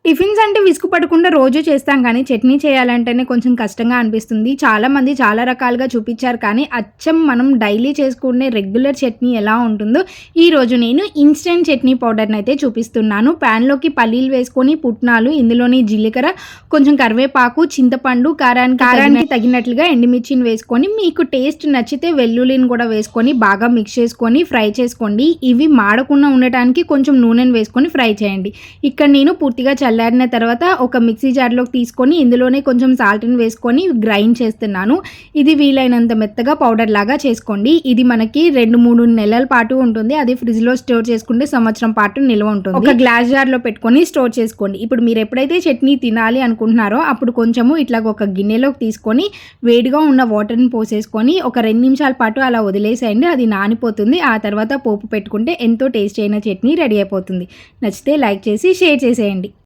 Tiffins అంటే విసుగు పడకుండా రోజు చేస్తాం కానీ చట్నీ చేయాలంటేనే కొంచెం కష్టంగా అనిపిస్తుంది. చాలామంది చాలా రకాలుగా చూపించారు కానీ అచ్చం మనం డైలీ చేసుకునే రెగ్యులర్ చట్నీ ఎలా ఉంటుందో ఈరోజు నేను ఇన్స్టెంట్ చట్నీ పౌడర్ని అయితే చూపిస్తున్నాను. ప్యాన్లోకి పల్లీలు వేసుకొని పుట్నాలు, ఇందులోని జీలకర్ర, కొంచెం కరివేపాకు, చింతపండు, కారానికి తగినట్లుగా ఎండుమిర్చిని వేసుకొని మీకు టేస్ట్ నచ్చితే వెల్లుల్లిని కూడా వేసుకొని బాగా మిక్స్ చేసుకొని ఫ్రై చేసుకోండి. ఇవి మాడకుండా ఉండటానికి కొంచెం నూనెను వేసుకొని ఫ్రై చేయండి. ఇక్కడ నేను పూర్తిగా చల్లారిన తర్వాత ఒక మిక్సీ జార్లోకి తీసుకొని ఇందులోనే కొంచెం సాల్ట్ని వేసుకొని గ్రైండ్ చేస్తున్నాను. ఇది వీలైనంత మెత్తగా పౌడర్ లాగా చేసుకోండి. ఇది మనకి 2-3 నెలల పాటు ఉంటుంది. అది ఫ్రిడ్జ్లో స్టోర్ చేసుకుంటే సంవత్సరం పాటు నిల్వ ఉంటుంది. ఒక గ్లాస్ జార్లో పెట్టుకొని స్టోర్ చేసుకోండి. ఇప్పుడు మీరు ఎప్పుడైతే చట్నీ తినాలి అనుకుంటున్నారో అప్పుడు కొంచెము ఇట్లా ఒక గిన్నెలోకి తీసుకొని వేడిగా ఉన్న వాటర్ని పోసేసుకొని ఒక 2 నిమిషాల పాటు అలా వదిలేసేయండి. అది నానిపోతుంది. ఆ తర్వాత పోపు పెట్టుకుంటే ఎంతో టేస్టీ అయిన చట్నీ రెడీ అయిపోతుంది. నచ్చితే లైక్ చేసి షేర్ చేసేయండి.